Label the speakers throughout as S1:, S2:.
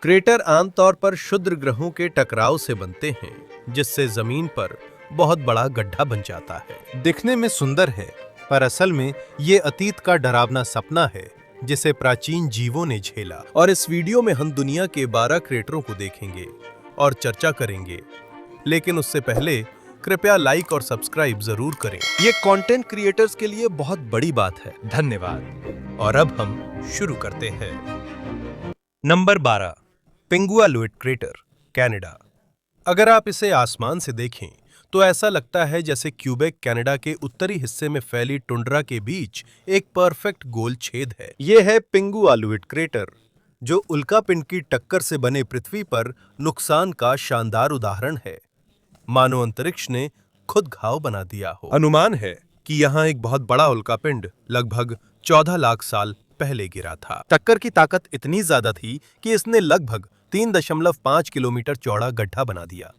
S1: Crater आमतौर पर क्षुद्र ग्रहों के टकराव से बनते हैं, जिससे जमीन पर बहुत बड़ा गड्ढा बन जाता है।
S2: दिखने में सुंदर है, पर असल में ये अतीत का डरावना सपना है जिसे प्राचीन जीवों ने झेला।
S1: और इस वीडियो में हम दुनिया के 12 क्रेटरों को देखेंगे और चर्चा करेंगे। लेकिन उससे पहले कृपया लाइक और सब्सक्राइब जरूर करें।
S2: ये कंटेंट क्रिएटर्स के लिए बहुत बड़ी बात है।
S1: धन्यवाद। और अब हम शुरू करते हैं। Number 12, Pingualuit crater, Canada. अगर आप इसे आसमान से देखें तो ऐसा लगता है जैसे क्यूबेक कनाडा के उत्तरी हिस्से में फैली टुंड्रा के बीच एक परफेक्ट गोल छेद है।
S2: यह है पिंगुआलुइट क्रेटर,
S1: जो उल्कापिंड की टक्कर से बने पृथ्वी पर नुकसान का शानदार उदाहरण है। मानो अंतरिक्ष ने खुद घाव बना दिया हो।
S2: अनुमान है कि यहाँ एक बहुत बड़ा उल्कापिंड लगभग 14 लाख साल पहले गिरा था।
S1: टक्कर की ताकत इतनी ज्यादा थी कि इसने लगभग 3.5 किलोमीटर चौड़ा गड्ढा बना दिया।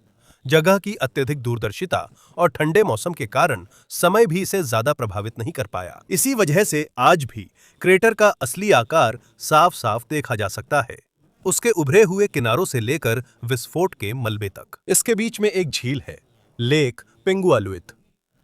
S1: जगह की अत्यधिक दूरदर्शिता और ठंडे मौसम के कारण समय भी इसे ज्यादा प्रभावित नहीं कर पाया। इसी वजह से आज भी क्रेटर का असली आकार साफ साफ देखा जा सकता है, उसके उभरे हुए किनारों से लेकर विस्फोट के मलबे तक।
S2: इसके बीच में एक झील है,
S1: लेक पिंगुआलुइट,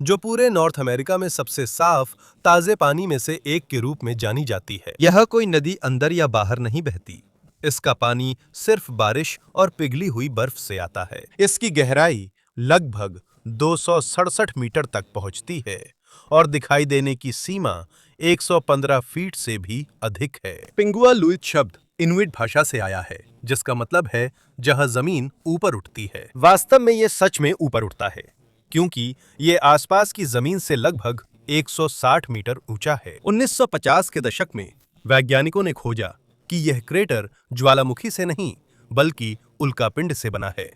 S1: जो पूरे नॉर्थ अमेरिका में सबसे साफ ताजे पानी में से एक के रूप में जानी जाती है।
S2: यह कोई नदी अंदर या बाहर नहीं बहती।
S1: इसका पानी सिर्फ बारिश और पिघली हुई बर्फ से आता है।
S2: इसकी गहराई लगभग
S1: 267 मीटर तक पहुंचती है और दिखाई देने की सीमा 115 फीट से भी अधिक है।
S2: पिंगुआलुइट शब्द
S1: इनुइट भाषा से आया है, जिसका मतलब है जहां जमीन ऊपर उठती है।
S2: वास्तव में ये सच में
S1: ऊपर उठता है, क्योंकि ये आसपास की जमीन से लगभग 160 मीटर ऊंचा है। 1950 के दशक में वैज्ञानिकों ने खोजा कि यह क्रेटर ज्वालामुखी से नहीं बल्कि उल्कापिंड से बना है,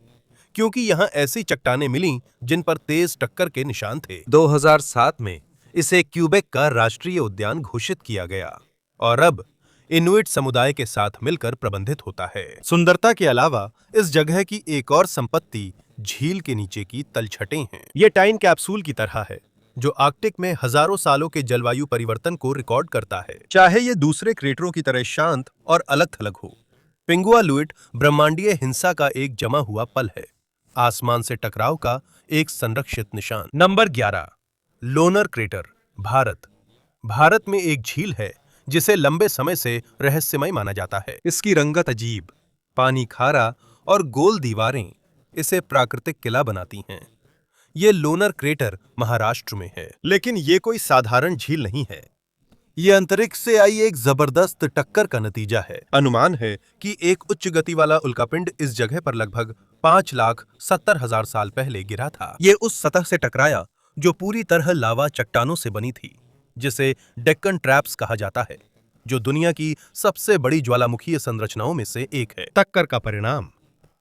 S1: क्योंकि यहां ऐसी चट्टानें मिलीं जिन पर तेज टक्कर के निशान थे। 2007 में इसे क्यूबेक का राष्ट्रीय उद्यान घोषित किया गया और अब इनुइट समुदाय के साथ मिलकर प्रबंधित होता है। सुंदरता के अलावा इस जगह की एक और संपत्ति झील के नीचे की तलछटें हैं। ये टाइम कैप्सूल की तरह है, जो आर्कटिक में हजारों सालों के जलवायु परिवर्तन को रिकॉर्ड करता है, चाहे ये दूसरे क्रेटरों की तरह शांत और अलग थलग हो। पिंगुआलुइट ब्रह्मांडीय हिंसा का एक जमा हुआ पल है, आसमान से टकराव का एक संरक्षित निशान। Number 11, Lonar crater, Bharat. भारत में एक झील है जिसे लंबे समय से रहस्यमय माना जाता है। इसकी रंगत अजीब, पानी खारा और गोल दीवारें इसे प्राकृतिक किला बनाती हैं। ये लोनर क्रेटर महाराष्ट्र में है, लेकिन ये कोई साधारण झील नहीं है। ये अंतरिक्ष से आई एक जबरदस्त टक्कर का नतीजा है। अनुमान है कि एक उच्च गति वाला उल्कापिंड इस जगह पर लगभग 5,70,000 साल पहले गिरा था। ये उस सतह से टकराया जो पूरी तरह लावा चट्टानों से बनी थी, जिसे डेक्कन ट्रैप्स कहा जाता है, जो दुनिया की सबसे बड़ी ज्वालामुखीय संरचनाओं में से एक है। टक्कर का परिणाम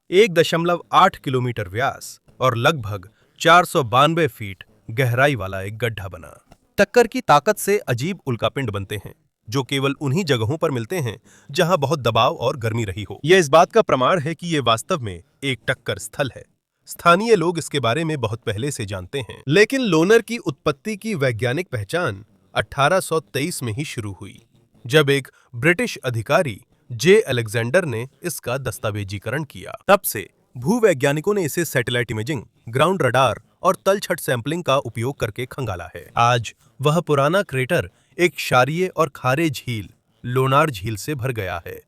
S1: 1.8 किलोमीटर व्यास और लगभग 492 फीट गहराई वाला एक गड्ढा बना। टक्कर की ताकत से अजीब उल्कापिंड बनते हैं, जो केवल उन्हीं जगहों पर मिलते हैं जहां बहुत दबाव और गर्मी रही हो। यह इस बात का प्रमाण है कि यह वास्तव में एक टक्कर स्थल है। स्थानीय लोग इसके बारे में बहुत पहले से जानते हैं, लेकिन लोनर की उत्पत्ति की वैज्ञानिक पहचान 1823 में ही शुरू हुई, जब एक ब्रिटिश अधिकारी जे अलेक्जेंडर ने इसका दस्तावेजीकरण किया। तब से भूवैज्ञानिकों ने इसे सैटेलाइट इमेजिंग, ग्राउंड रडार और तलछट सैंपलिंग का उपयोग करके खंगाला है। आज वह पुराना क्रेटर एक क्षारीय और खारे झील, लोनार झील से भर गया है,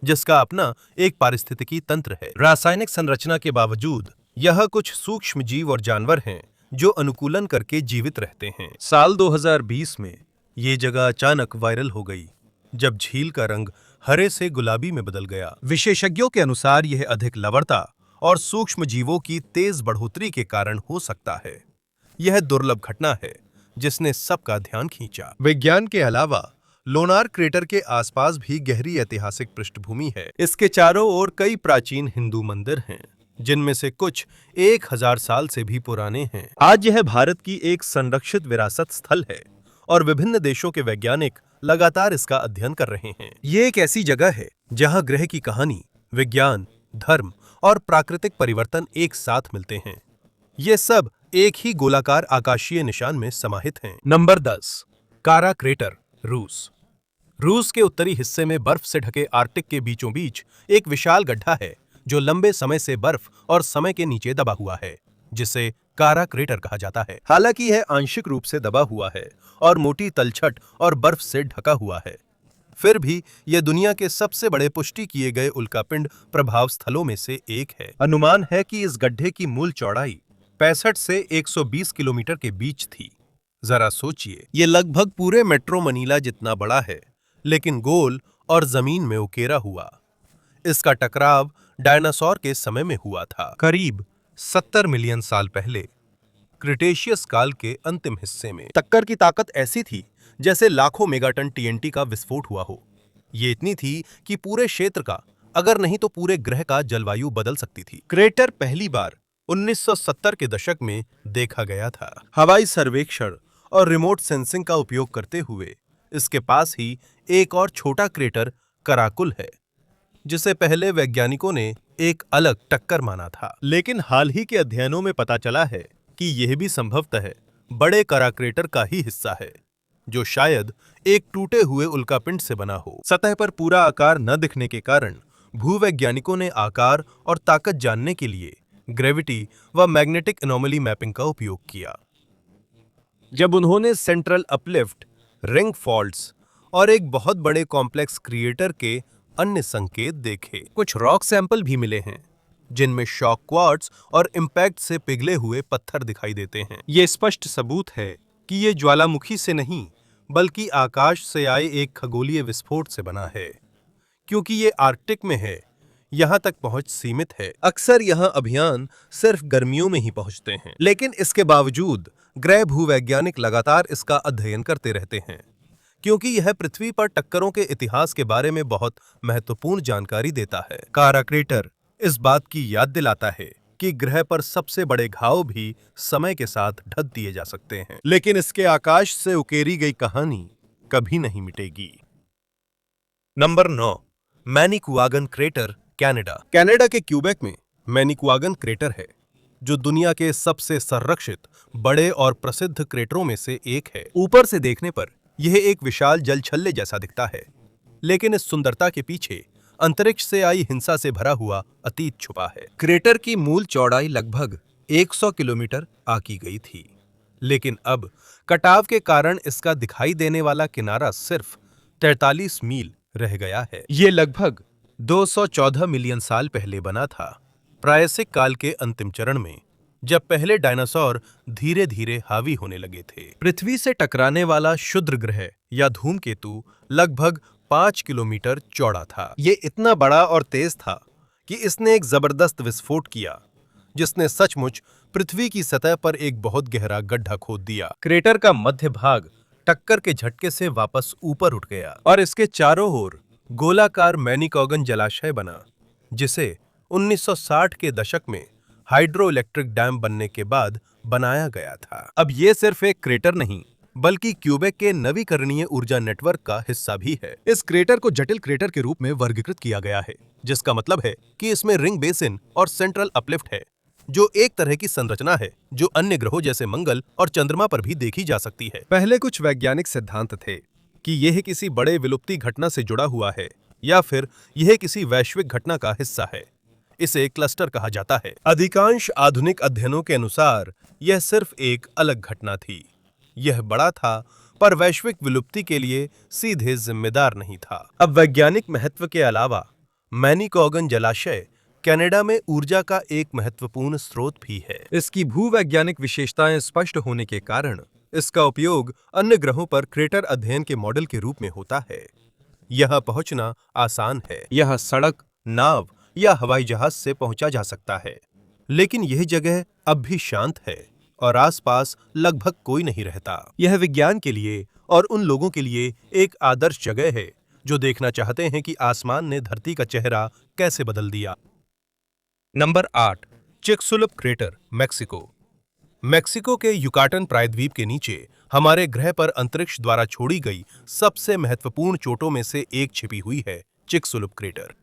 S1: जिसका अपना एक पारिस्थितिकी तंत्र है। रासायनिक संरचना के बावजूद यह कुछ सूक्ष्म जीव और जानवर हैं जो अनुकूलन करके जीवित रहते हैं। साल 2020 में ये जगह अचानक वायरल हो गई, जब झील का रंग हरे से गुलाबी में बदल गया। विशेषज्ञों के अनुसार यह अधिक लवणता और सूक्ष्म जीवों की तेज बढ़ोतरी के कारण हो सकता है। यह दुर्लभ घटना है जिसने सबका ध्यान खींचा। विज्ञान के अलावा लोनार क्रेटर के आसपास भी गहरी ऐतिहासिक पृष्ठभूमि है। इसके चारों ओर कई प्राचीन हिंदू मंदिर हैं, जिनमें से कुछ 1000 साल से भी पुराने हैं। आज यह भारत की एक संरक्षित विरासत स्थल है और विभिन्न देशों के वैज्ञानिक लगातार इसका अध्ययन कर रहे हैं। ये एक ऐसी जगह है जहां ग्रह की कहानी, विज्ञान, धर्म और प्राकृतिक परिवर्तन एक साथ मिलते हैं। ये सब एक ही गोलाकार आकाशीय निशान में समाहित हैं। नंबर 10, कारा क्रेटर, रूस। रूस के उत्तरी हिस्से में बर्फ से ढके आर्कटिक के बीचों बीच एक विशाल गड्ढा है जो लंबे समय से बर्फ और समय के नीचे दबा हुआ है, जिसे कारा क्रेटर कहा जाता है। हालांकि यह आंशिक रूप से दबा हुआ है और मोटी तलछट और बर्फ से ढका हुआ है, फिर भी यह दुनिया के सबसे बड़े पुष्टि किए गए उल्कापिंड प्रभाव स्थलों में से एक है। अनुमान है कि इस गड्ढे की मूल चौड़ाई 65 से 120 किलोमीटर के बीच थी। जरा सोचिए, यह लगभग पूरे मेट्रो मनीला जितना बड़ा है, लेकिन गोल और जमीन में उकेरा हुआ। इसका टकराव डायनासोर के समय में हुआ था, करीब 70 मिलियन साल पहले, क्रिटेशियस काल के अंतिम हिस्से में। टक्कर की ताकत ऐसी थी जैसे लाखों मेगाटन टीएनटी का विस्फोट हुआ हो। ये इतनी थी कि पूरे क्षेत्र का, अगर नहीं तो पूरे ग्रह का जलवायु बदल सकती थी। क्रेटर पहली बार 1970 के दशक में देखा गया था। हवाई सर्वेक्षण और रिमोट सेंसिंग का उपयोग करते हुए इसके पास ही एक और छोटा क्रेटर कराकुल है, जिसे पहले वैज्ञानिकों ने एक अलग टक्कर माना था। लेकिन हाल ही के अध्ययनों में पता चला है कि यह भी संभवतः बड़े करा क्रेटर का ही हिस्सा है, जो शायद एक टूटे हुए उल्कापिंड से बना हो। सतह पर पूरा आकार न दिखने के कारण भूवैज्ञानिकों ने आकार और ताकत जानने के लिए ग्रेविटी व मैग्नेटिक एनोमली मैपिंग का उपयोग किया। जब उन्होंने सेंट्रल अपलिफ्ट, रिंग फॉल्ट्स और एक बहुत बड़े कॉम्प्लेक्स क्रिएटर के अन्य संकेत देखे, कुछ रॉक सैंपल भी मिले हैं जिनमें शॉक क्वार्ट्ज और इम्पैक्ट से पिघले हुए पत्थर दिखाई देते हैं। ये स्पष्ट सबूत है कि ये ज्वालामुखी से नहीं बल्कि आकाश से आए एक खगोलीय विस्फोट से बना है। क्योंकि ये आर्कटिक में है, यहाँ तक पहुंच सीमित है। अक्सर यहाँ अभियान सिर्फ गर्मियों में ही पहुंचते हैं, लेकिन इसके बावजूद ग्रह भूवैज्ञानिक लगातार इसका अध्ययन करते रहते हैं, क्योंकि यह पृथ्वी पर टक्करों के इतिहास के बारे में बहुत महत्वपूर्ण जानकारी देता है। कारा क्रेटर इस बात की याद दिलाता है कि ग्रह पर सबसे बड़े घाव भी समय के साथ ढक दिए जा सकते हैं, लेकिन इसके आकाश से उकेरी गई कहानी कभी नहीं मिटेगी। Number 9, Manicouagan crater, Canada. Canada के क्यूबेक में मैनिक्वागन क्रेटर है, जो दुनिया के सबसे संरक्षित, बड़े और प्रसिद्ध क्रेटरों में से एक है। ऊपर से देखने पर यह एक विशाल जलछल्ले जैसा दिखता है, लेकिन इस सुंदरता के पीछे अंतरिक्ष से आई हिंसा से भरा हुआ अतीत छुपा है। क्रेटर की मूल चौड़ाई लगभग 100 किलोमीटर आकी गई थी, लेकिन अब कटाव के कारण इसका दिखाई देने वाला किनारा सिर्फ 43 मील रह गया है। ये लगभग 214 मिलियन साल पहले बना था, प्रायसिक काल के अंतिम चरण में, जब पहले डायनासोर धीरे धीरे हावी होने लगे थे। पृथ्वी से टकराने वाला क्षुद्र ग्रह या धूमकेतु लगभग 5 किलोमीटर चौड़ा था। ये इतना बड़ा और तेज था कि इसने एक जबरदस्त विस्फोट किया, जिसने सचमुच पृथ्वी की सतह पर एक बहुत गहरा गड्ढा खोद दिया। क्रेटर का मध्य भाग टक्कर के झटके से वापस ऊपर उठ गया और इसके चारों ओर गोलाकार मैनिक्वागन जलाशय बना, जिसे 1960 के दशक में हाइड्रो इलेक्ट्रिक डैम बनने के बाद बनाया गया था। अब ये सिर्फ एक क्रेटर नहीं, बल्कि क्यूबेक के नवीकरणीय ऊर्जा नेटवर्क का हिस्सा भी है। इस क्रेटर को जटिल क्रेटर के रूप में वर्गीकृत किया गया है, जिसका मतलब है कि इसमें रिंग बेसिन और सेंट्रल अपलिफ्ट है, जो एक तरह की संरचना है जो अन्य ग्रहों जैसे मंगल और चंद्रमा पर भी देखी जा सकती है। पहले कुछ वैज्ञानिक सिद्धांत थे कि यह किसी बड़े विलुप्ति घटना से जुड़ा हुआ है या फिर यह किसी वैश्विक घटना का हिस्सा है। इसे क्लस्टर कहा जाता है। अधिकांश आधुनिक अध्ययनों के अनुसार यह सिर्फ एक अलग घटना थी। यह बड़ा था, पर वैश्विक विलुप्ति के लिए सीधे जिम्मेदार नहीं था। अब वैज्ञानिक महत्व के अलावा मैनिक्वागन जलाशय कनाडा में ऊर्जा का एक महत्वपूर्ण स्रोत भी है। इसकी भूवैज्ञानिक विशेषताएं स्पष्ट होने के कारण इसका उपयोग अन्य ग्रहों पर क्रेटर अध्ययन के मॉडल के रूप में होता है। यह पहुंचना आसान है। यह सड़क, नाव या हवाई जहाज से पहुंचा जा सकता है, लेकिन यह जगह अब भी शांत है और आसपास लगभग कोई नहीं रहता। यह विज्ञान के लिए और उन लोगों के लिए एक आदर्श जगह है जो देखना चाहते हैं कि आसमान ने धरती का चेहरा कैसे बदल दिया। Number 8, Chicxulub crater, Mexico. Mexico के युकाटन प्रायद्वीप के नीचे हमारे ग्रह पर अंतरिक्ष द्वारा छोड़ी गई सबसे महत्वपूर्ण चोटों में से एक छिपी हुई है चिकसुलप क्रेटर।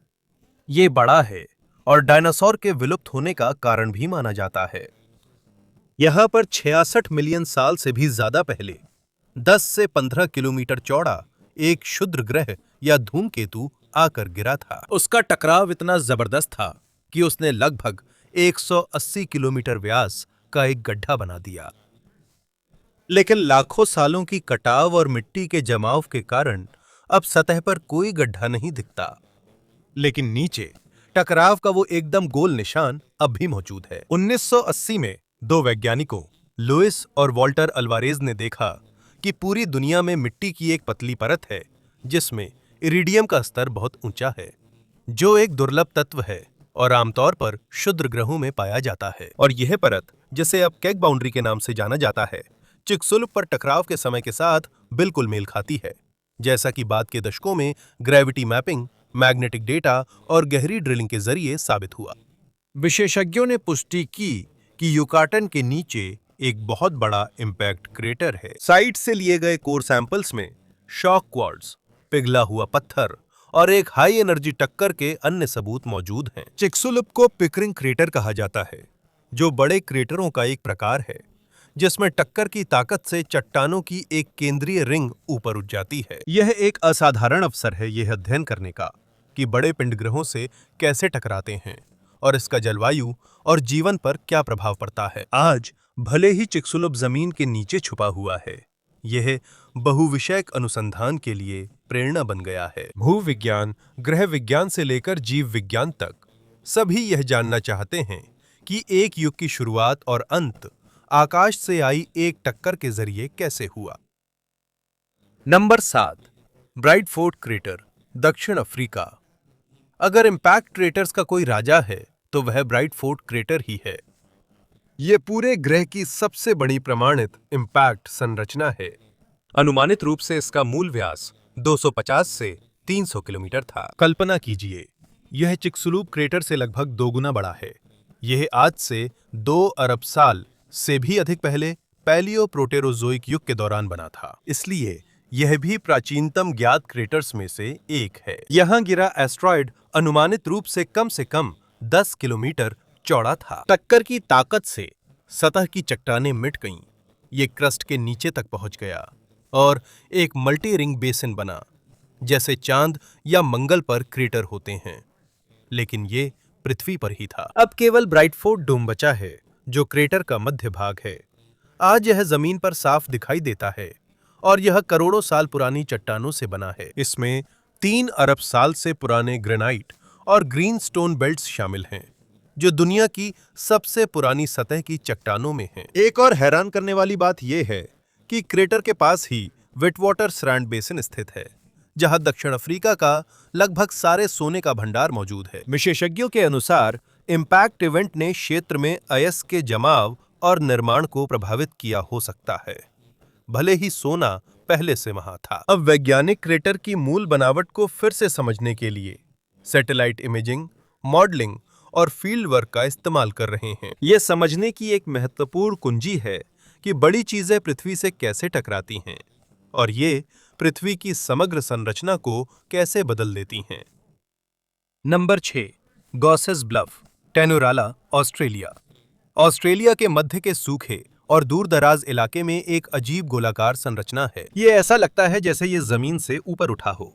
S1: ये बड़ा है और डायनासोर के विलुप्त होने का कारण भी माना जाता है। यहाँ पर 66 मिलियन साल से भी ज्यादा पहले 10 से 15 किलोमीटर चौड़ा
S2: एक क्षुद्र ग्रह या धूमकेतु आकर गिरा था।
S1: उसका टकराव इतना जबरदस्त था कि उसने लगभग 180 किलोमीटर व्यास का एक गड्ढा बना दिया। लेकिन लाखों सालों की कटाव और मिट्टी के जमाव के कारण अब सतह पर कोई गड्ढा नहीं दिखता, लेकिन नीचे टकराव का वो एकदम गोल निशान अब भी मौजूद है। 1980 में दो वैज्ञानिकों लुइस और वॉल्टर अल्वारेज ने देखा कि पूरी दुनिया में मिट्टी की एक पतली परत है जिसमें इरिडियम का स्तर बहुत ऊंचा है, जो एक दुर्लभ तत्व है और आमतौर पर क्षुद्र ग्रहों में पाया जाता है। और यह परत, जिसे अब केग बाउंड्री के नाम से जाना जाता है, चिकसुलुप पर टकराव के समय के साथ बिल्कुल मेल खाती है, जैसा कि बाद के दशकों में ग्रेविटी मैपिंग, मैग्नेटिक डेटा और गहरी ड्रिलिंग के जरिए साबित हुआ। विशेषज्ञों ने पुष्टि की कि युकाटन के नीचे एक बहुत बड़ा इम्पैक्ट क्रेटर है। साइट से लिए गए कोर सैंपल्स में शॉक क्वार्ट्ज, पिघला हुआ पत्थर और एक हाई एनर्जी टक्कर के अन्य सबूत मौजूद हैं। चिकसुलुप को पिकरिंग क्रेटर कहा जाता है, जो बड़े क्रेटरों का एक प्रकार है जिसमें टक्कर की ताकत से चट्टानों की एक केंद्रीय रिंग ऊपर उठ जाती है। यह एक असाधारण अवसर है यह अध्ययन करने का कि बड़े पिंड ग्रहों से कैसे टकराते हैं और इसका जलवायु और जीवन पर क्या प्रभाव पड़ता है। आज भले ही चिकसुलुप जमीन के नीचे छुपा हुआ है, यह बहुविषयक अनुसंधान के लिए प्रेरणा बन गया है। भूविज्ञान, ग्रह विज्ञान से लेकर जीव विज्ञान तक सभी यह जानना चाहते हैं कि एक युग की शुरुआत और अंत आकाश से आई एक टक्कर के जरिए कैसे हुआ। नंबर 7, ब्राइटफोर्ड क्रेटर, दक्षिण अफ्रीका। अगर इम्पैक्ट क्रेटर्स का कोई राजा है तो वह ब्राइटफोर्ड क्रेटर ही है। यह पूरे ग्रह की सबसे बड़ी प्रमाणित इम्पैक्ट संरचना है। अनुमानित रूप से इसका मूल व्यास 250 से 300 किलोमीटर था। कल्पना कीजिए, यह चिकसुलुप क्रेटर से लगभग 2 गुना बड़ा है। यह आज से 2 अरब साल से भी अधिक पहले पैलियो प्रोटेरोजोइक युग के दौरान बना था, इसलिए यह भी प्राचीनतम ज्ञात क्रेटर्स में से एक है। यहां गिरा एस्ट्रॉयड अनुमानित रूप से कम 10 किलोमीटर चौड़ा था। टक्कर की ताकत से सतह की चट्टानें मिट गईं, ये क्रस्ट के नीचे तक पहुंच गया और एक मल्टी रिंग बेसिन बना, जैसे चांद या मंगल पर क्रेटर होते हैं, लेकिन ये पृथ्वी पर ही था। अब केवल ब्राइटफोर्ड डोम बचा है, जो क्रेटर का मध्य भाग है। आज यह जमीन पर साफ दिखाई देता है और यह करोड़ों साल पुरानी चट्टानों से बना है। इसमें 3 अरब साल से पुराने ग्रेनाइट और ग्रीन स्टोन बेल्ट्स शामिल हैं, जो दुनिया की सबसे पुरानी सतह की चट्टानों में हैं। एक और हैरान करने वाली बात यह है कि क्रेटर के पास ही विटवाटर सैंड बेसिन स्थित है, जहां दक्षिण अफ्रीका का लगभग सारे सोने का भंडार मौजूद है। विशेषज्ञों के अनुसार इम्पैक्ट इवेंट ने क्षेत्र में अयस्क के जमाव और निर्माण को प्रभावित किया हो सकता है, भले ही सोना पहले से वहां था। अब वैज्ञानिक क्रेटर की मूल बनावट को फिर से समझने के लिए सैटेलाइट इमेजिंग, मॉडलिंग और फील्ड वर्क का इस्तेमाल कर रहे हैं। यह समझने की एक महत्वपूर्ण कुंजी है कि बड़ी चीजें पृथ्वी से कैसे टकराती हैं और ये पृथ्वी की समग्र संरचना को कैसे बदल देती हैं। Number 6, Gosses Bluff, Tnorala, Australia. Australia के मध्य के सूखे और दूर-दराज इलाके में एक अजीब गोलाकार संरचना है। ये ऐसा लगता है जैसे ये जमीन से ऊपर उठा हो।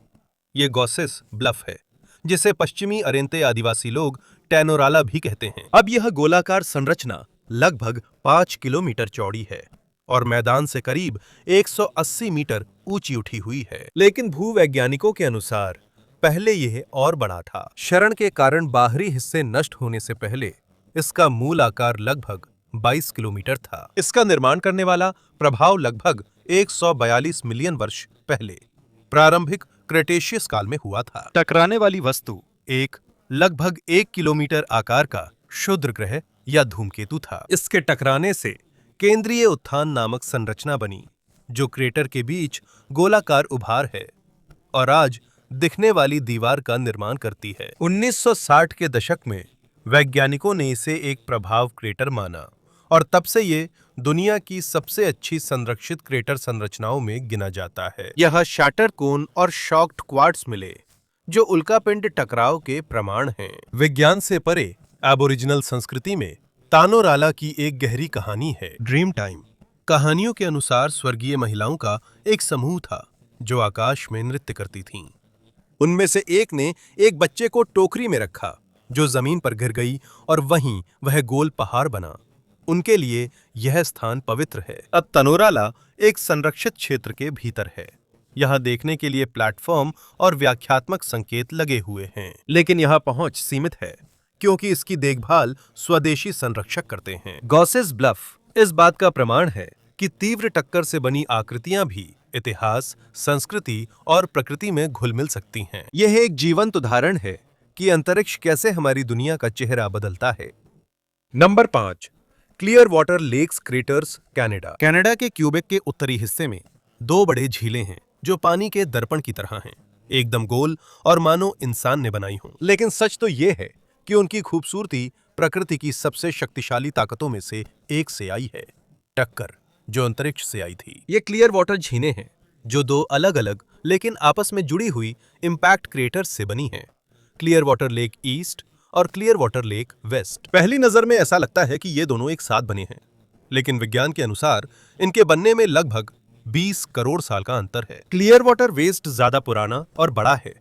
S1: ये गॉसेस ब्लफ है, जिसे पश्चिमी अरेंते आदिवासी लोग टेनोराला भी कहते हैं। अब यह गोलाकार संरचना लगभग 5 किलोमीटर चौड़ी है और मैदान से करीब 180 मीटर ऊंची उठी हुई है। लेकिन भूवैज्ञानिकों के अनुसार पहले यह और बड़ा था। क्षरण के कारण बाहरी हिस्से नष्ट होने से पहले इसका मूल आकार लगभग 22 किलोमीटर था। इसका निर्माण करने वाला प्रभाव लगभग 142 मिलियन वर्ष पहले प्रारंभिक क्रेटेशियस काल में हुआ था। टकराने वाली वस्तु एक लगभग 1 किलोमीटर आकार का क्षुद्र ग्रह या धूमकेतु था। इसके टकराने से केंद्रीय उत्थान नामक संरचना बनी, जो क्रेटर के बीच गोलाकार उभार है और आज दिखने वाली दीवार का निर्माण करती है। 1960 के दशक में वैज्ञानिकों ने इसे एक प्रभाव क्रेटर माना और तब से ये दुनिया की सबसे अच्छी संरक्षित क्रेटर संरचनाओं में गिना जाता है। यह शैटर कोन और शॉक्ड क्वार्ट्स मिले, जो उल्कापिंड टकराव के प्रमाण हैं। विज्ञान से परे एबोरिजिनल संस्कृति में तानोराला की एक गहरी कहानी है। ड्रीम टाइम कहानियों के अनुसार स्वर्गीय महिलाओं का एक समूह था जो आकाश में नृत्य करती थीं। उनमें से एक ने एक बच्चे को टोकरी में रखा, जो जमीन पर गिर गई और वहीं वह गोल पहाड़ बना। उनके लिए यह स्थान पवित्र है। अब तनोराला एक संरक्षित क्षेत्र के भीतर है। यहाँ देखने के लिए प्लेटफॉर्म और व्याख्यात्मक संकेत लगे हुए हैं, लेकिन यहाँ पहुंच सीमित है क्योंकि इसकी देखभाल स्वदेशी संरक्षक करते हैं। गॉसेस ब्लफ इस बात का प्रमाण है कि तीव्र टक्कर से बनी आकृतियां भी इतिहास, संस्कृति और प्रकृति में घुल मिल सकती हैं। यह एक जीवंत उदाहरण है कि अंतरिक्ष कैसे हमारी दुनिया का चेहरा बदलता है। Number 5, Clear Water Lakes craters, Canada. Canada के क्यूबेक के उत्तरी हिस्से में 2 बड़े झीलें हैं जो पानी के दर्पण की तरह हैं, एकदम गोल और मानो इंसान ने बनाई हों। लेकिन सच तो यह है कि उनकी खूबसूरती प्रकृति की सबसे शक्तिशाली ताकतों में से एक से आई है, टक्कर जो अंतरिक्ष से आई थी। ये क्लियर वाटर झीलें हैं जो 2 अलग-अलग लेकिन आपस में जुड़ी हुई इम्पैक्ट क्रेटर्स से बनी हैं, क्लियर वाटर लेक ईस्ट और क्लियर वाटर लेक वेस्ट। पहली नजर में ऐसा लगता है कि ये दोनों एक साथ बने हैं, लेकिन विज्ञान के अनुसार इनके बनने में लगभग 20 करोड़ साल का अंतर है। क्लियर वाटर वेस्ट ज्यादा पुराना और बड़ा है।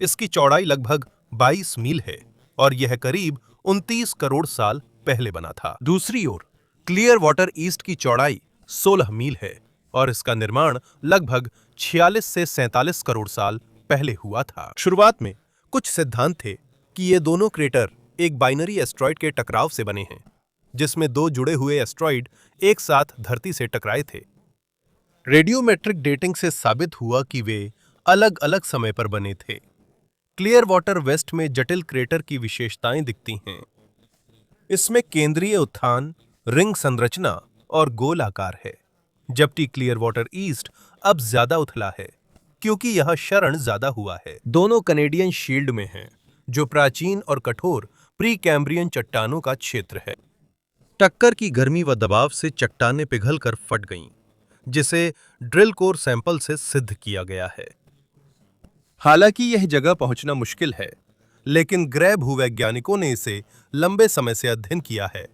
S1: इसकी चौड़ाई लगभग 22 मील है और यह करीब 29 करोड़ साल पहले बना था। दूसरी ओर क्लियर वाटर ईस्ट की चौड़ाई 16 मील है और इसका निर्माण लगभग 46 से 47 करोड़ साल पहले हुआ था। शुरुआत में कुछ सिद्धांत थे कि ये दोनों क्रेटर एक बाइनरी एस्ट्रॉइड के टकराव से बने हैं, जिसमें 2 जुड़े हुए एस्ट्रॉइड एक साथ धरती से टकराए थे। रेडियोमेट्रिक डेटिंग से साबित हुआ कि वे अलग-अलग समय पर बने थे। क्लियर वाटर वेस्ट में जटिल क्रेटर की विशेषताएं दिखती हैं। इसमें केंद्रीय उत्थान, रिंग संरचना और गोल आकार है, जबकि क्लियर वाटर ईस्ट अब ज्यादा उथला है क्योंकि यह क्षरण ज्यादा हुआ है। दोनों कनेडियन शील्ड में हैं, जो प्राचीन और कठोर प्री कैम्ब्रियन चट्टानों का क्षेत्र है। टक्कर की गर्मी व दबाव से चट्टानें पिघलकर फट गईं, जिसे ड्रिल कोर सैंपल से सिद्ध किया गया है। हालांकि यह जगह पहुंचना मुश्किल है, लेकिन गृह भूवैज्ञानिकों ने इसे लंबे समय से अध्ययन किया है,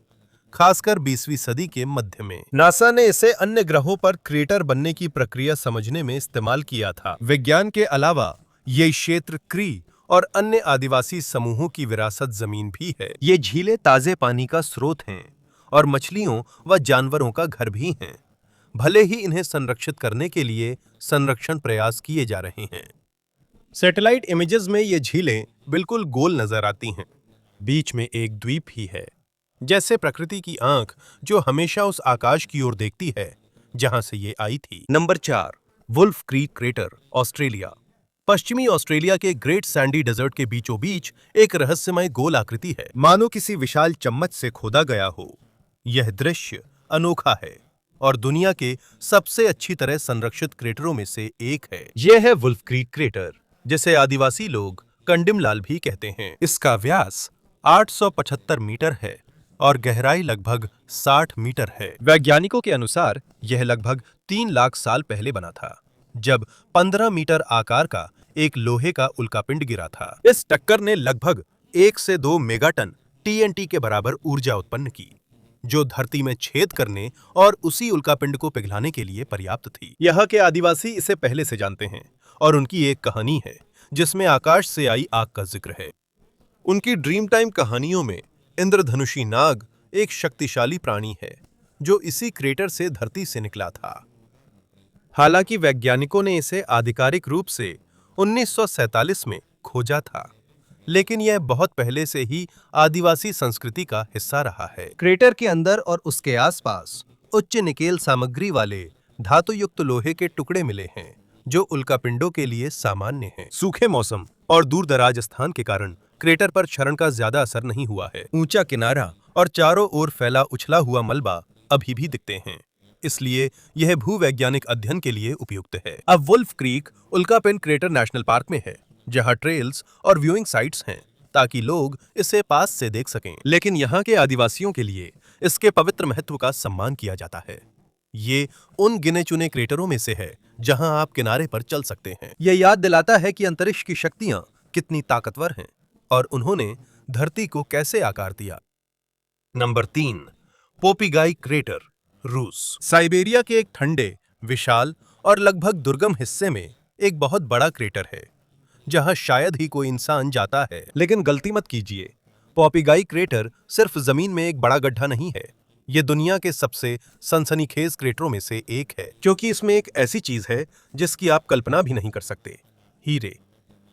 S1: खासकर 20वीं सदी के मध्य में। नासा ने इसे अन्य ग्रहों पर क्रेटर बनने की प्रक्रिया समझने में इस्तेमाल किया था। विज्ञान के अलावा ये क्षेत्र क्री और अन्य आदिवासी समूहों की विरासत जमीन भी है। ये झीलें ताजे पानी का स्रोत हैं और मछलियों व जानवरों का घर भी हैं, भले ही इन्हें संरक्षित करने के लिए संरक्षण प्रयास किए जा रहे हैं। सैटेलाइट इमेजेस में ये झीलें बिल्कुल गोल नजर आती हैं। बीच में एक द्वीप ही है, जैसे प्रकृति की आंख जो हमेशा उस आकाश की ओर देखती है जहां से ये आई थी। Number 4, Wolf Creek crater, Australia. पश्चिमी ऑस्ट्रेलिया के ग्रेट सैंडी डेजर्ट के बीचों बीच एक रहस्यमय गोल आकृति है, मानो किसी विशाल चम्मच से खोदा गया हो। यह दृश्य अनोखा है और दुनिया के सबसे अच्छी तरह संरक्षित क्रेटरों में से एक है। यह है वुल्फ क्रीक क्रेटर, जिसे आदिवासी लोग कंडिमलाल भी कहते हैं। इसका व्यास 875 मीटर है और गहराई लगभग 60 मीटर है। वैज्ञानिकों के अनुसार यह लगभग 3 लाख साल पहले बना था, जब 15 मीटर आकार का एक लोहे का उल्कापिंड गिरा था। इस टक्कर ने लगभग 1 से 2 मेगाटन TNT के बराबर ऊर्जा उत्पन्न की, जो धरती में छेद करने और उसी उल्कापिंड को पिघलाने के लिए पर्याप्त थी। यहाँ के आदिवासी इसे पहले से जानते हैं और उनकी एक कहानी है जिसमें आकाश से आई आग का जिक्र है। उनकी ड्रीम टाइम कहानियों में इंद्रधनुषी नाग एक शक्तिशाली प्राणी है जो इसी क्रेटर से धरती से निकला था। हालांकि वैज्ञानिकों ने इसे आधिकारिक रूप से 1947 में खोजा था, लेकिन यह बहुत पहले से ही आदिवासी संस्कृति का हिस्सा रहा है। क्रेटर के अंदर और उसके आसपास उच्च निकेल सामग्री वाले धातुयुक्त लोहे के टुकड़े मिले हैं, जो उल्कापिंडों के लिए सामान्य हैं। सूखे मौसम और दूर-दराज स्थान के कारण क्रेटर पर क्षरण का ज्यादा असर नहीं हुआ है। ऊंचा किनारा और चारों ओर फैला उछला हुआ मलबा अभी भी दिखते हैं, इसलिए यह भूवैज्ञानिक अध्ययन के लिए उपयुक्त है। अब वुल्फ क्रीक उल्कापिंड क्रेटर नेशनल पार्क में है, जहां ट्रेल्स और व्यूइंग साइट्स हैं ताकि लोग इसे पास से देख सकें। लेकिन यहाँ के आदिवासियों के लिए इसके पवित्र महत्व का सम्मान किया जाता है। ये उन गिने चुने क्रेटरों में से है जहां आप किनारे पर चल सकते हैं। यह याद दिलाता है कि अंतरिक्ष की शक्तियां कितनी ताकतवर हैं और उन्होंने धरती को कैसे आकार दिया। नंबर 3, पोपिगाई क्रेटर, रूस। साइबेरिया के एक ठंडे, विशाल और लगभग दुर्गम हिस्से में एक बहुत बड़ा क्रेटर है जहां शायद ही कोई इंसान जाता है। लेकिन गलती मत कीजिए, पॉपीगाई क्रेटर सिर्फ जमीन में एक बड़ा गड्ढा नहीं है। ये दुनिया के सबसे सनसनीखेज क्रेटरों में से एक है, क्योंकि इसमें एक ऐसी चीज है जिसकी आप कल्पना भी नहीं कर सकते, हीरे।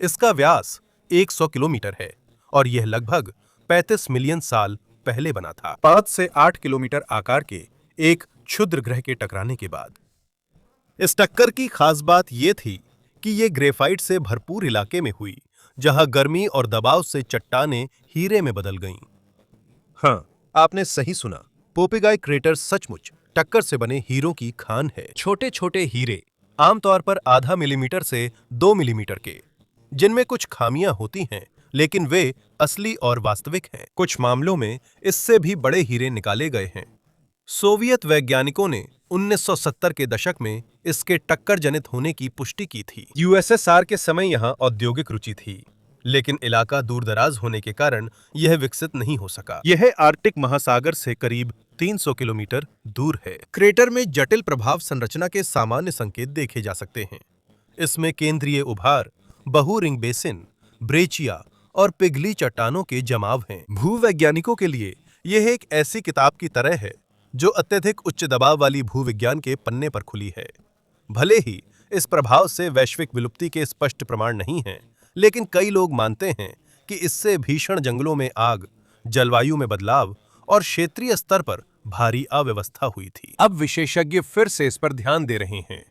S1: इसका व्यास 100 किलोमीटर है और यह लगभग 35 मिलियन साल पहले बना था, 5 से 8 किलोमीटर आकार के एक क्षुद्र ग्रह के टकराने के बाद। इस टक्कर की खास बात यह थी कि यह ग्रेफाइट से भरपूर इलाके में हुई, जहां गर्मी और दबाव से चट्टानें हीरे में बदल गईं। हाँ, आपने सही सुना, पॉपीगाई क्रेटर सचमुच टक्कर से बने हीरों की खान है। छोटे छोटे हीरे, आमतौर पर आधा मिलीमीटर से 2 मिलीमीटर के, जिनमें कुछ खामियां होती हैं, लेकिन वे असली और वास्तविक हैं। कुछ मामलों में इससे भी बड़े हीरे निकाले गए हैं। सोवियत वैज्ञानिकों ने 1970 के दशक में इसके टक्कर जनित होने की पुष्टि की थी। यूएसएसआर के समय यहां औद्योगिक रुचि थी, लेकिन इलाका दूरदराज होने के कारण यह विकसित नहीं हो सका। यह आर्कटिक महासागर से करीब 300 किलोमीटर दूर है। क्रेटर में जटिल प्रभाव संरचना के सामान्य संकेत देखे जा सकते हैं। इसमें केंद्रीय उभार, बहु रिंग बेसिन, ब्रेचिया और पिघली चट्टानों के जमाव हैं। भूवैज्ञानिकों के लिए यह एक ऐसी किताब की तरह है जो अत्यधिक उच्च दबाव वाली भूविज्ञान के पन्ने पर खुली है। भले ही इस प्रभाव से वैश्विक विलुप्ति के स्पष्ट प्रमाण नहीं हैं, लेकिन कई लोग मानते हैं कि इससे भीषण जंगलों में आग, जलवायु में बदलाव और क्षेत्रीय स्तर पर भारी अव्यवस्था हुई थी। अब विशेषज्ञ फिर से इस पर ध्यान दे रहे हैं,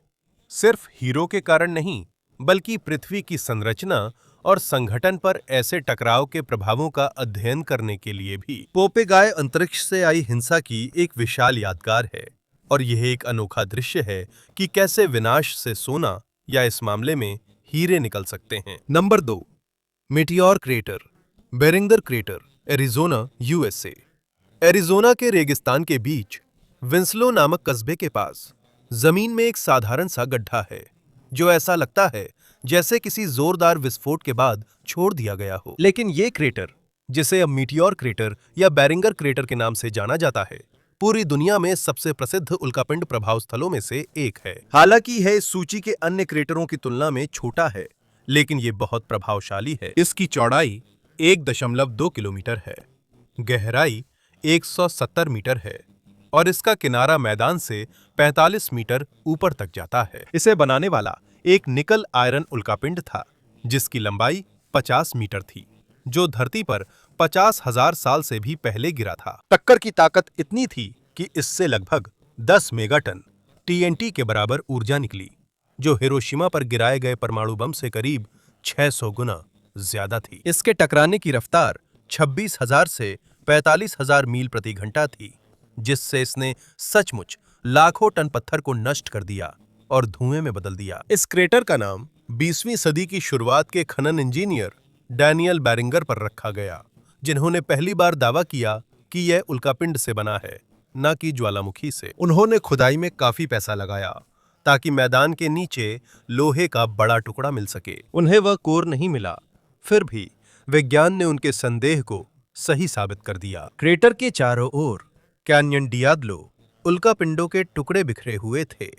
S1: सिर्फ हीरो के कारण नहीं, बल्कि पृथ्वी की संरचना और संगठन पर ऐसे टकराव के प्रभावों का अध्ययन करने के लिए भी। पॉपीगाई अंतरिक्ष से आई हिंसा की एक विशाल यादगार है, और यह एक अनोखा दृश्य है कि कैसे विनाश से सोना, या इस मामले में हीरे, निकल सकते हैं। Number 2, meteor crater, Beringer crater, Arizona, USA. Arizona के रेगिस्तान के बीच विंसलो नामक कस्बे के पास जमीन में एक साधारण सा गड्ढा है, जो ऐसा लगता है जैसे किसी जोरदार विस्फोट के बाद छोड़ दिया गया हो। लेकिन ये क्रेटर, जिसे अब मीटियोर क्रेटर या बेरिंगर क्रेटर के नाम से जाना जाता है, पूरी दुनिया में सबसे प्रसिद्ध उल्कापिंड प्रभाव स्थलों में से एक है। हालांकि यह इस सूची के अन्य क्रेटरों की तुलना में छोटा है, लेकिन यह बहुत प्रभावशाली है। इसकी चौड़ाई 1.2 किलोमीटर है, गहराई 170 मीटर है और इसका किनारा मैदान से 45 मीटर ऊपर तक जाता है। इसे बनाने वाला एक निकल आयरन उल्कापिंड था, जिसकी लंबाई 50 मीटर थी, जो धरती पर 50,000 साल से भी पहले गिरा था। टक्कर की ताकत इतनी थी कि इससे लगभग 10 मेगाटन टीएनटी के बराबर ऊर्जा निकली, जो हिरोशिमा पर गिराए गए परमाणु बम से करीब 600 गुना ज्यादा थी। इसके टकराने की रफ्तार 26,000 से 45,000 मील प्रति घंटा थी, जिससे इसने सचमुच लाखों टन पत्थर को नष्ट कर दिया और धुएं में बदल दिया। इस क्रेटर का नाम 20वीं सदी की शुरुआत के खनन इंजीनियर डैनियल बेरिंगर पर रखा गया, जिन्होंने पहली बार दावा किया कि यह उल्कापिंड से बना है, न कि ज्वालामुखी से। उन्होंने खुदाई में काफी पैसा लगाया ताकि मैदान के नीचे लोहे का बड़ा टुकड़ा मिल सके। उन्हें वह कोर नहीं मिला, फिर भी विज्ञान ने उनके संदेह को सही साबित कर दिया। क्रेटर के चारों ओर कैन्यन डियाब्लो उल्कापिंडों के टुकड़े बिखरे हुए थे,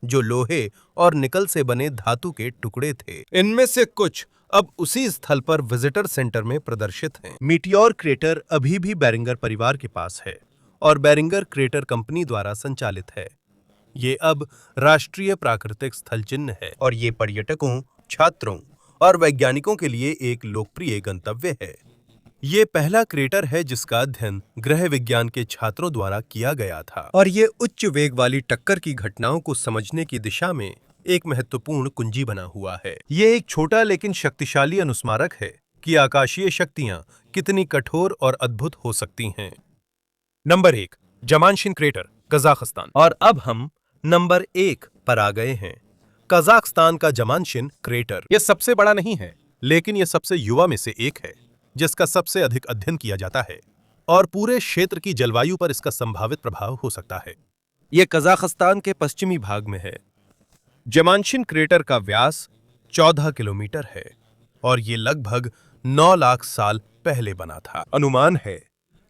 S1: जो लोहे और निकल से बने धातु के टुकड़े थे। इनमें से कुछ अब उसी स्थल पर विजिटर सेंटर में प्रदर्शित हैं। मीटियोर क्रेटर अभी भी बेरिंगर परिवार के पास है और बेरिंगर क्रेटर कंपनी द्वारा संचालित है। ये अब राष्ट्रीय प्राकृतिक स्थल चिन्ह है और ये पर्यटकों, छात्रों और वैज्ञानिकों के लिए एक लोकप्रिय गंतव्य है। ये पहला क्रेटर है जिसका अध्ययन ग्रह विज्ञान के छात्रों द्वारा किया गया था, और ये उच्च वेग वाली टक्कर की घटनाओं को समझने की दिशा में एक महत्वपूर्ण कुंजी बना हुआ है। ये एक छोटा लेकिन शक्तिशाली अनुस्मारक है कि आकाशीय शक्तियां कितनी कठोर और अद्भुत हो सकती हैं। Number 1, Zhamanshin crater, Kazakhstan. और अब हम नंबर 1 पर आ गए हैं, कजाकिस्तान का जमानशिन क्रेटर। यह सबसे बड़ा नहीं है, लेकिन यह सबसे युवा में से एक है, जिसका सबसे अधिक अध्ययन किया जाता है, और पूरे क्षेत्र की जलवायु पर इसका संभावित प्रभाव हो सकता है। यह कजाकिस्तान के पश्चिमी भाग में है। जमानशिन क्रेटर का व्यास 14 किलोमीटर है और यह लगभग 9 लाख साल पहले बना था। अनुमान है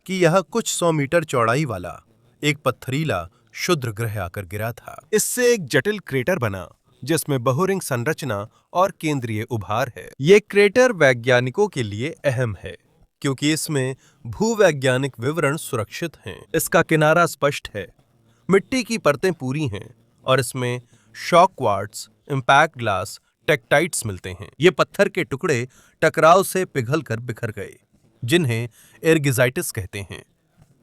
S1: कि यह कुछ 100 मीटर चौड़ाई वाला एक पत्थरीला क्षुद्र ग्रह आकर गिरा था। इससे एक जटिल क्रेटर बना
S2: जिसमें बहुरिंग संरचना और केंद्रीय उभार है।
S1: ये क्रेटर वैज्ञानिकों के लिए अहम है क्योंकि इसमें भूवैज्ञानिक विवरण सुरक्षित हैं। इसका किनारा स्पष्ट है, मिट्टी की परतें पूरी हैं और इसमें शॉक क्वार्ट्ज, इम्पैक्ट ग्लास, टेक्टाइट्स मिलते हैं। ये पत्थर के टुकड़े टकराव से पिघलकर बिखर गए, जिन्हें एर्गिजाइटिस कहते हैं।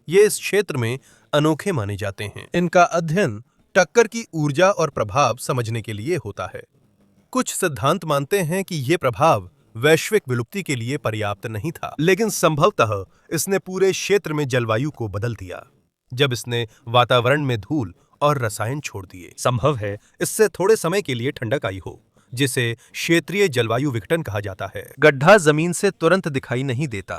S1: ये इस क्षेत्र में अनोखे माने जाते हैं। इनका अध्ययन टक्कर की ऊर्जा और प्रभाव समझने के लिए होता है। कुछ सिद्धांत मानते हैं कि यह प्रभाव वैश्विक विलुप्ति के लिए पर्याप्त नहीं था, लेकिन संभवतः इसने पूरे क्षेत्र में जलवायु को बदल दिया जब इसने वातावरण में धूल और रसायन छोड़ दिए। संभव है इससे थोड़े समय के लिए ठंडक आई हो, जिसे क्षेत्रीय जलवायु विघटन कहा जाता है। गड्ढा जमीन से तुरंत दिखाई नहीं देता,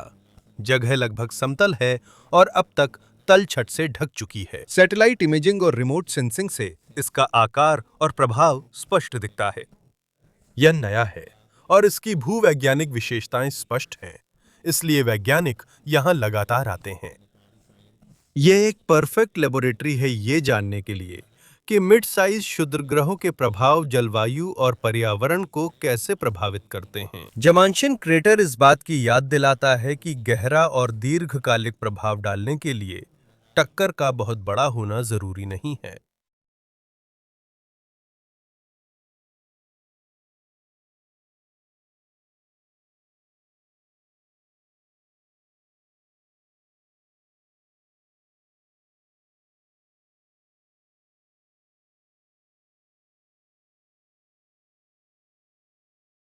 S1: जगह लगभग समतल है और अब तक तल छट से ढक चुकी है। सैटेलाइट इमेजिंग और रिमोट सेंसिंग से इसका आकार और प्रभाव स्पष्ट दिखता है। यह नया है और इसकी भूवैज्ञानिक विशेषताएं स्पष्ट हैं, इसलिए वैज्ञानिक यहां लगातार आते हैं। यह एक परफेक्ट लेबोरेटरी है ये जानने के लिए कि मिड साइज क्षुद्रग्रहों के प्रभाव जलवायु और पर्यावरण को कैसे प्रभावित करते हैं। जमांशिन क्रेटर इस बात की याद दिलाता है कि गहरा और दीर्घकालिक प्रभाव डालने के लिए टक्कर का बहुत बड़ा होना जरूरी नहीं है।